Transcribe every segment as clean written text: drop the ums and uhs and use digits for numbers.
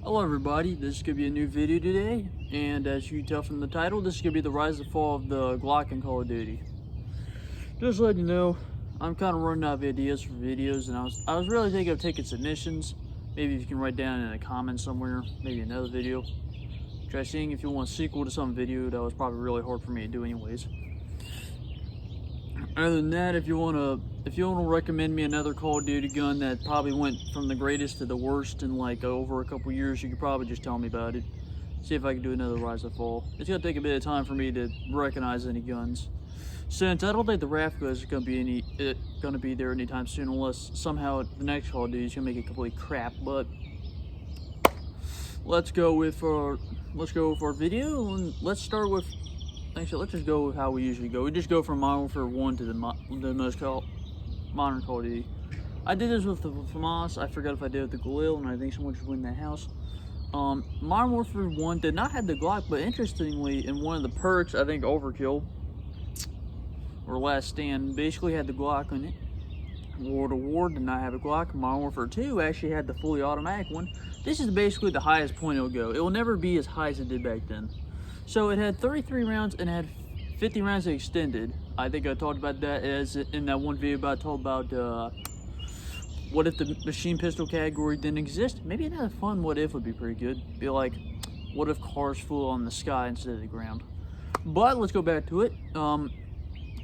Hello everybody, this is going to be a new video today, and as you can tell from the title, this is going to be the rise and fall of the Glock in Call of Duty. Just letting you know, I'm kind of running out of ideas for videos, and I was really thinking of taking submissions. Maybe if you can write down in a comment somewhere, maybe another video. Try seeing if you want a sequel to some video that was probably really hard for me to do anyways. Other than that, if you want to recommend me another Call of Duty gun that probably went from the greatest to the worst in like over a couple years, you could probably just tell me about it. See if I can do another Rise and Fall. It's gonna take a bit of time for me to recognize any guns, since I don't think the Rafka is gonna be there anytime soon, unless somehow the next Call of Duty is gonna make it complete crap. But let's go with our video, and let's start with. Actually, let's just go with how we usually go. We just go from Modern Warfare 1 to the most modern Call of Duty. I did this with the FAMAS. I forgot if I did it with the Galil, and I think someone should win that house. Modern Warfare 1 did not have the Glock, but interestingly, in one of the perks, I think Overkill, or Last Stand, basically had the Glock on it. World of War did not have a Glock. Modern Warfare 2 actually had the fully automatic one. This is basically the highest point it'll go. It will never be as high as it did back then. So it had 33 rounds and it had 50 rounds extended. I think I talked about that as in that one video I told about what if the machine pistol category didn't exist. Maybe another fun what if would be pretty good. Be like, what if cars flew on the sky instead of the ground? But let's go back to it.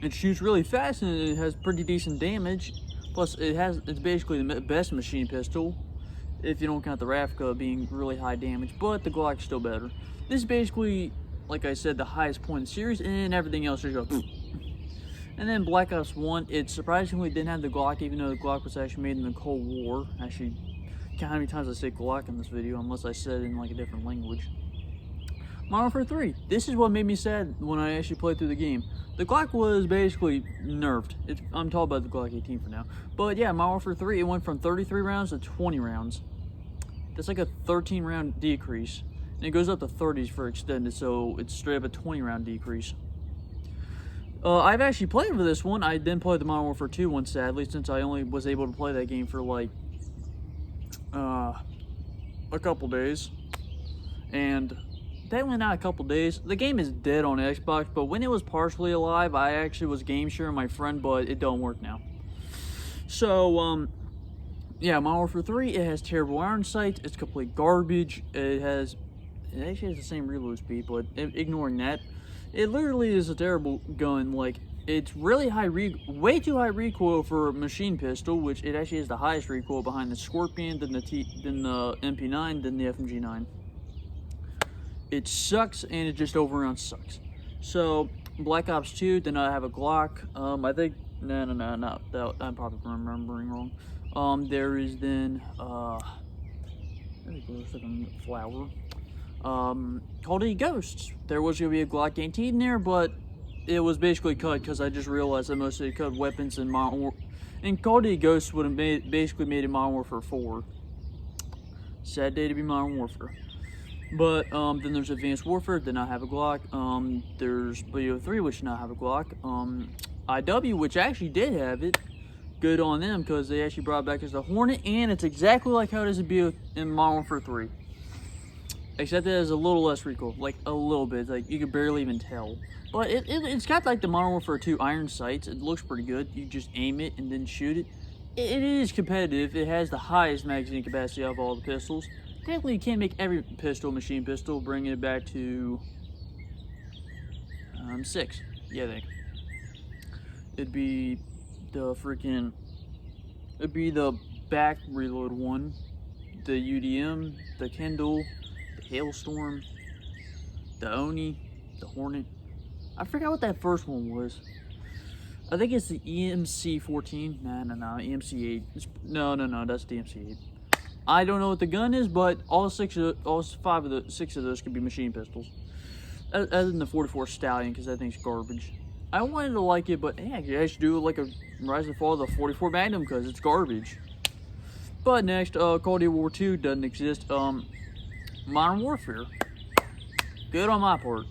It shoots really fast and it has pretty decent damage. Plus it's basically the best machine pistol, if you don't count the Rafka being really high damage, but the Glock's still better. This is basically, like I said, the highest point in the series, and everything else just goes. And then Black Ops 1, it surprisingly didn't have the Glock, even though the Glock was actually made in the Cold War. Actually, count how many times I say Glock in this video, unless I said it in like a different language. Modern Warfare 3, this is what made me sad when I actually played through the game. The Glock was basically nerfed. I'm talking about the Glock 18 for now. But yeah, Modern Warfare 3, it went from 33 rounds to 20 rounds. That's like a 13 round decrease. And it goes up to 30s for extended, so it's straight up a 20 round decrease. I've actually played with this one. I didn't play the Modern Warfare 2 one, sadly, since I only was able to play that game for like a couple days. And definitely not a couple days. The game is dead on Xbox, but when it was partially alive, I actually was game sharing my friend, but it don't work now. So, yeah, Modern Warfare 3, it has terrible iron sights. It's complete garbage. It actually has the same reload speed, but ignoring that, it literally is a terrible gun. Like, it's really high, way too high recoil for a machine pistol, which it actually has the highest recoil behind the Scorpion, then the MP9, then the FMG9. It sucks, and it just overall sucks. So, Black Ops 2 did not have a Glock. I think, no, I'm probably remembering wrong. There is then, flower. Call of Duty Ghosts. There was going to be a Glock 18 in there, but it was basically cut because I just realized that most of the cut weapons in Call of Duty Ghosts would have basically made it Modern Warfare 4. Sad day to be Modern Warfare. But then there's Advanced Warfare, did not have a Glock. There's BO3, which did not have a Glock. IW, which actually did have it. Good on them, because they actually brought it back as the Hornet, and it's exactly like how it is in Modern Warfare 3. Except it has a little less recoil, like a little bit, like you can barely even tell. But it's got like the Modern Warfare 2 iron sights. It looks pretty good. You just aim it and then shoot it. It is competitive. It has the highest magazine capacity of all the pistols. Technically, you can't make every pistol machine pistol, bringing it back to 6. Yeah, I think. It'd be the back reload one, the UDM, the Kindle, the Hailstorm, the Oni, the Hornet. I forgot what that first one was. I think it's the EMC-14. No, EMC-8. No, that's the EMC-8. I don't know what the gun is, but all 6 of those could be machine pistols. Other than the 44 Stallion, because that thing's garbage. I wanted to like it, but hey, I should do like a Rise and Fall of the 44 Magnum because it's garbage. But next, Call of Duty War 2 doesn't exist. Modern Warfare. Good on my part.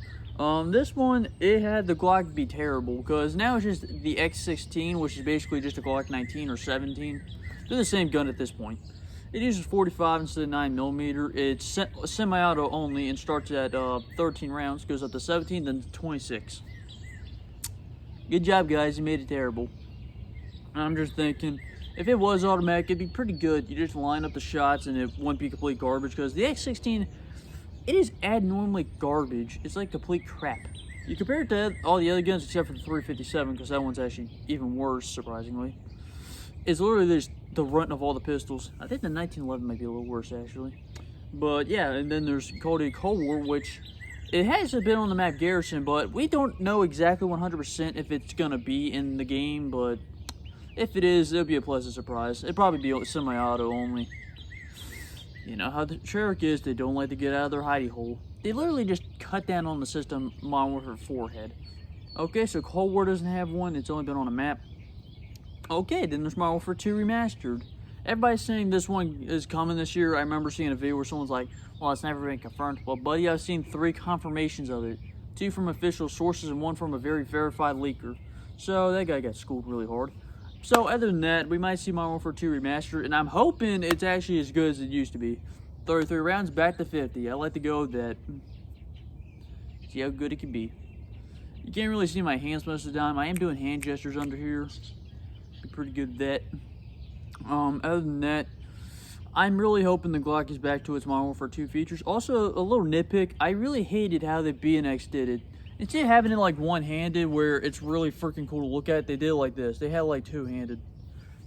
This one, it had the Glock be terrible because now it's just the X16, which is basically just a Glock 19 or 17. They're the same gun at this point. It uses 45 instead of 9mm. It's semi-auto only and starts at 13 rounds, goes up to 17, then to 26. Good job, guys. You made it terrible. I'm just thinking, if it was automatic, it'd be pretty good. You just line up the shots and it wouldn't be complete garbage, because the X16, it is abnormally garbage. It's like complete crap. You compare it to all the other guns except for the 357, because that one's actually even worse, surprisingly. It's literally just the runt of all the pistols. I think the 1911 might be a little worse, actually. But yeah, and then there's Call of Duty Cold War, which it hasn't been on the map Garrison, but we don't know exactly 100% if it's going to be in the game, but if it is, it'll be a pleasant surprise. It'll probably be semi-auto only. You know how the Treyarch is, they don't like to get out of their hidey hole. They literally just cut down on the system Modern Warfare 4 had. Okay, so Cold War doesn't have one, it's only been on a map. Okay, then there's Modern Warfare 2 Remastered. Everybody's saying this one is coming this year. I remember seeing a video where someone's like, well, it's never been confirmed. Well, buddy, I've seen 3 confirmations of it. 2 from official sources and 1 from a very verified leaker. So that guy got schooled really hard. So other than that, we might see Modern Warfare 2 Remastered, and I'm hoping it's actually as good as it used to be. 33 rounds, back to 50. I like to go with that. See how good it can be. You can't really see my hands most of the time. I am doing hand gestures under here. Be pretty good at that. Other than that, I'm really hoping the Glock is back to its Modern Warfare 2 features. Also, a little nitpick, I really hated how the BNX did it. Instead of having it like one-handed where it's really freaking cool to look at, they did it like this. They had it like two-handed.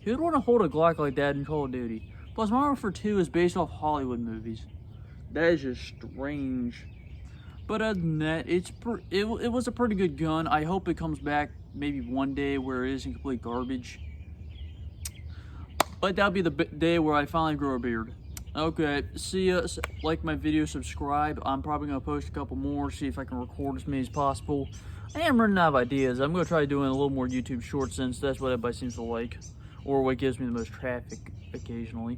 Who would want to hold a Glock like that in Call of Duty? Plus, Modern Warfare 2 is based off Hollywood movies. That is just strange. But other than that, it was a pretty good gun. I hope it comes back maybe one day where it isn't complete garbage. But that'll be the day where I finally grow a beard. Okay, see ya. Like my video, subscribe. I'm probably going to post a couple more, see if I can record as many as possible. I am running out of ideas. I'm going to try doing a little more YouTube shorts since that's what everybody seems to like. Or what gives me the most traffic occasionally.